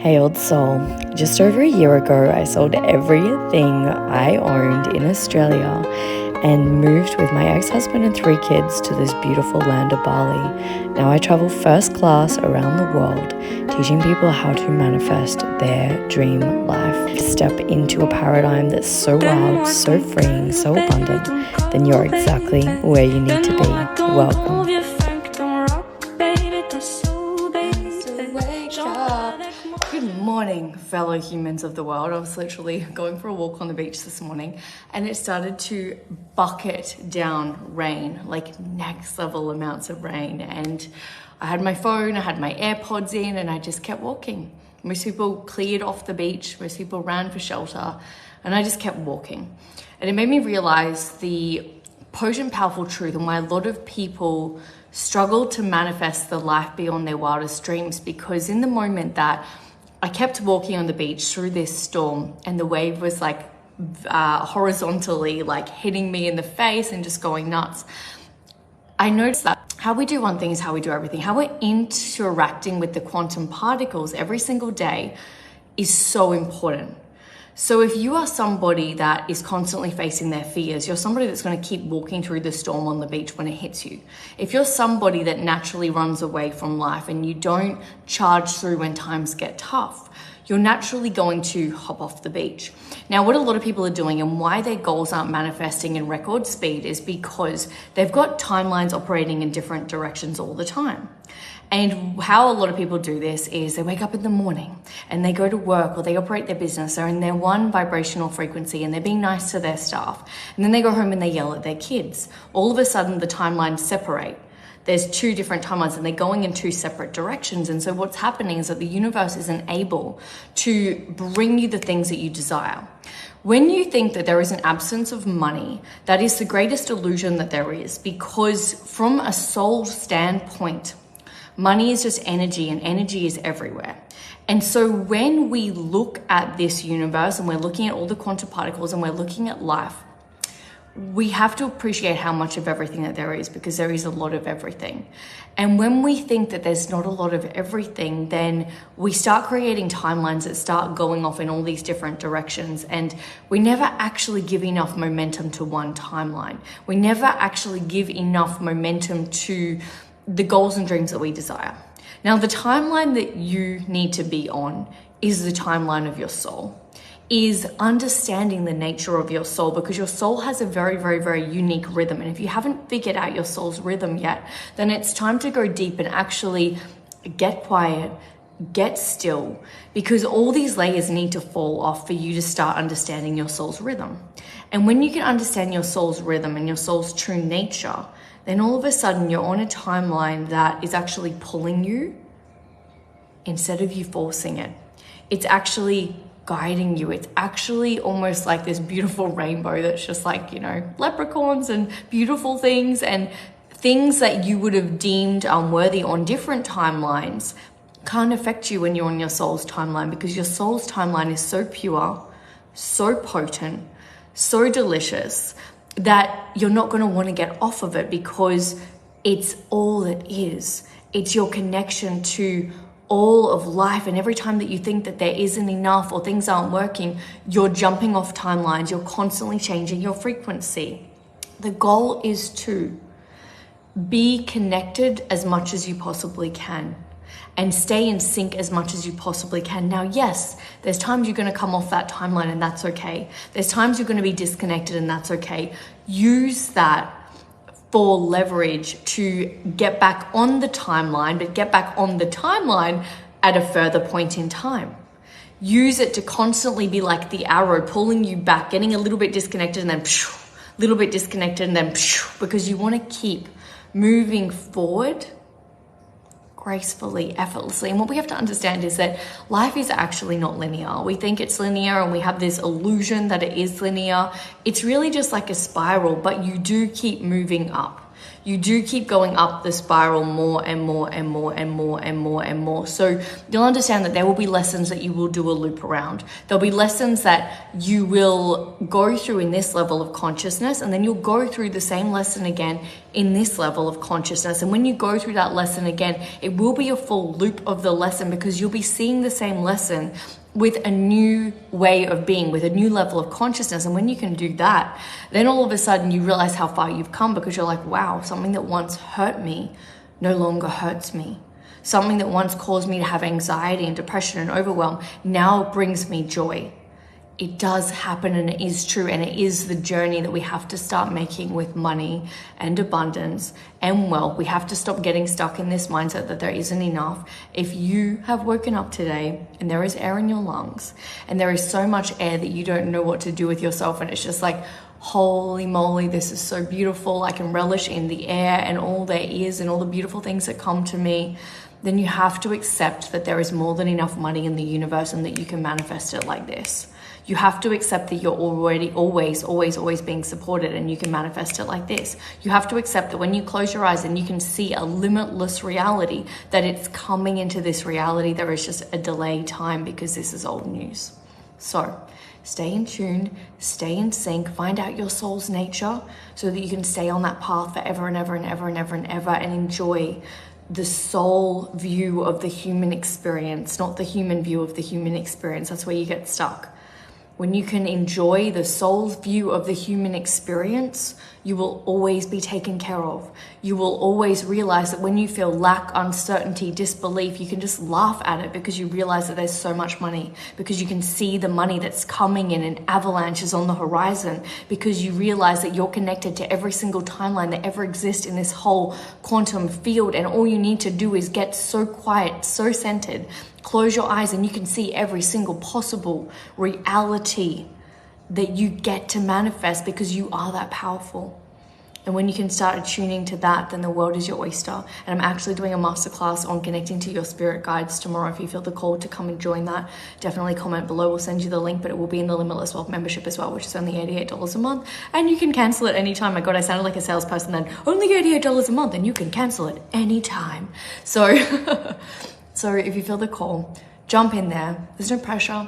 Hey old soul, just over a year ago I sold everything I owned in Australia and moved with my ex-husband and 3 kids to this beautiful land of Bali. Now I travel first class around the world, teaching people how to manifest their dream life. Step into a paradigm that's so wild, so freeing, so abundant, then you're exactly where you need to be. Welcome. Good morning, fellow humans of the world. I was literally going for a walk on the beach this morning and it started to bucket down rain, like next level amounts of rain. And I had my phone, I had my AirPods in, and I just kept walking. Most people cleared off the beach, most people ran for shelter, and I just kept walking. And it made me realize the potent, powerful truth and why a lot of people struggle to manifest the life beyond their wildest dreams, because in the moment that I kept walking on the beach through this storm and the wave was like horizontally like hitting me in the face and just going nuts, I noticed that how we do one thing is how we do everything. How we're interacting with the quantum particles every single day is so important. So if you are somebody that is constantly facing their fears, you're somebody that's going to keep walking through the storm on the beach when it hits you. If you're somebody that naturally runs away from life and you don't charge through when times get tough, you're naturally going to hop off the beach. Now, what a lot of people are doing and why their goals aren't manifesting in record speed is because they've got timelines operating in different directions all the time. And how a lot of people do this is they wake up in the morning and they go to work or they operate their business. They're in their one vibrational frequency and they're being nice to their staff. And then they go home and they yell at their kids. All of a sudden, the timelines separate. There's 2 different timelines and they're going in 2 separate directions. And so what's happening is that the universe isn't able to bring you the things that you desire. When you think that there is an absence of money, that is the greatest illusion that there is, because from a soul standpoint, money is just energy and energy is everywhere. And so when we look at this universe and we're looking at all the quantum particles and we're looking at life, we have to appreciate how much of everything that there is, because there is a lot of everything. And when we think that there's not a lot of everything, then we start creating timelines that start going off in all these different directions. And we never actually give enough momentum to one timeline. We never actually give enough momentum to the goals and dreams that we desire. Now, the timeline that you need to be on is the timeline of your soul, is understanding the nature of your soul, because your soul has a very, very, very unique rhythm. And if you haven't figured out your soul's rhythm yet, then it's time to go deep and actually get quiet, get still, because all these layers need to fall off for you to start understanding your soul's rhythm. And when you can understand your soul's rhythm and your soul's true nature, then all of a sudden you're on a timeline that is actually pulling you instead of you forcing it. It's actually guiding you. It's actually almost like this beautiful rainbow that's just like, leprechauns and beautiful things and things that you would have deemed unworthy on different timelines can't affect you when you're on your soul's timeline, because your soul's timeline is so pure, so potent, so delicious that you're not going to want to get off of it, because it's all it is. It's your connection to all of life. And every time that you think that there isn't enough or things aren't working, you're jumping off timelines. You're constantly changing your frequency. The goal is to be connected as much as you possibly can and stay in sync as much as you possibly can. Now, yes, there's times you're going to come off that timeline and that's okay. There's times you're going to be disconnected and that's okay. Use that for leverage to get back on the timeline, but get back on the timeline at a further point in time. Use it to constantly be like the arrow pulling you back, getting a little bit disconnected and then a little bit disconnected and then because you want to keep moving forward gracefully, effortlessly. And what we have to understand is that life is actually not linear. We think it's linear and we have this illusion that it is linear. It's really just like a spiral, but you do keep moving up. You do keep going up the spiral more and more and more and more and more and more. So you'll understand that there will be lessons that you will do a loop around. There'll be lessons that you will go through in this level of consciousness, and then you'll go through the same lesson again in this level of consciousness. And when you go through that lesson again, it will be a full loop of the lesson, because you'll be seeing the same lesson with a new way of being, with a new level of consciousness. And when you can do that, then all of a sudden you realize how far you've come, because you're like, wow, something that once hurt me no longer hurts me. Something that once caused me to have anxiety and depression and overwhelm now brings me joy. It does happen, and it is true, and it is the journey that we have to start making with money and abundance and wealth. We have to stop getting stuck in this mindset that there isn't enough. If you have woken up today and there is air in your lungs, and there is so much air that you don't know what to do with yourself, and it's just like, holy moly, this is so beautiful, I can relish in the air and all there is and all the beautiful things that come to me, then you have to accept that there is more than enough money in the universe and that you can manifest it like this. You have to accept that you're already always being supported, and you can manifest it like this. You have to accept that when you close your eyes and you can see a limitless reality, that it's coming into this reality. There is just a delayed time, because this is old news. So stay in tune, stay in sync, find out your soul's nature so that you can stay on that path forever and ever and ever and ever and ever, and enjoy the soul view of the human experience, not the human view of the human experience. That's where you get stuck. When you can enjoy the soul's view of the human experience, you will always be taken care of. You will always realize that when you feel lack, uncertainty, disbelief, you can just laugh at it, because you realize that there's so much money, because you can see the money that's coming in avalanches on the horizon, because you realize that you're connected to every single timeline that ever exists in this whole quantum field. And all you need to do is get so quiet, so centered, close your eyes, and you can see every single possible reality that you get to manifest, because you are that powerful. And when you can start attuning to that, then the world is your oyster. And I'm actually doing a masterclass on connecting to your spirit guides tomorrow. If you feel the call to come and join that, definitely comment below. We'll send you the link, but it will be in the Limitless Wealth membership as well, which is only $88 a month. And you can cancel it anytime. My God, I sounded like a salesperson then. Only $88 a month, and you can cancel it anytime. So, so if you feel the call, jump in there. There's no pressure.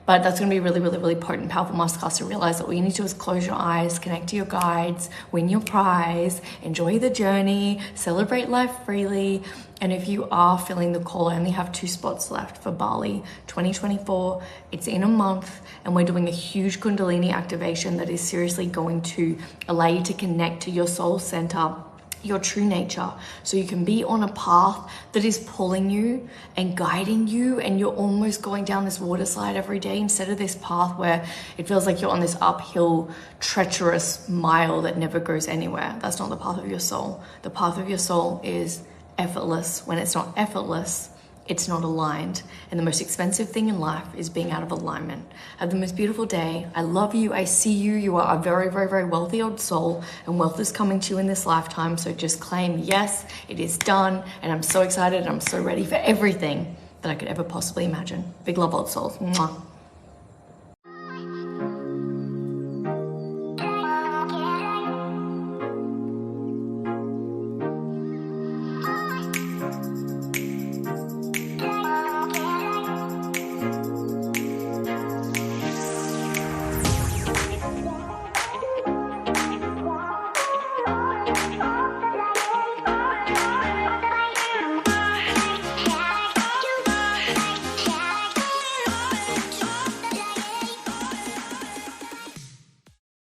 But that's going to be a really potent, powerful masterclass to realize that what you need to do is close your eyes, connect to your guides, win your prize, enjoy the journey, celebrate life freely. And if you are feeling the call, I only have 2 spots left for Bali 2024. It's in a month, and we're doing a huge Kundalini activation that is seriously going to allow you to connect to your soul center, your true nature, so you can be on a path that is pulling you and guiding you, and you're almost going down this water slide every day, instead of this path where it feels like you're on this uphill, treacherous mile that never goes anywhere. That's not the path of your soul. The path of your soul is effortless. When it's not effortless, it's not aligned. And the most expensive thing in life is being out of alignment. Have the most beautiful day. I love you. I see you. You are a very wealthy old soul, and wealth is coming to you in this lifetime. So just claim, yes, it is done. And I'm so excited. I'm so ready for everything that I could ever possibly imagine. Big love, old souls. Mwah.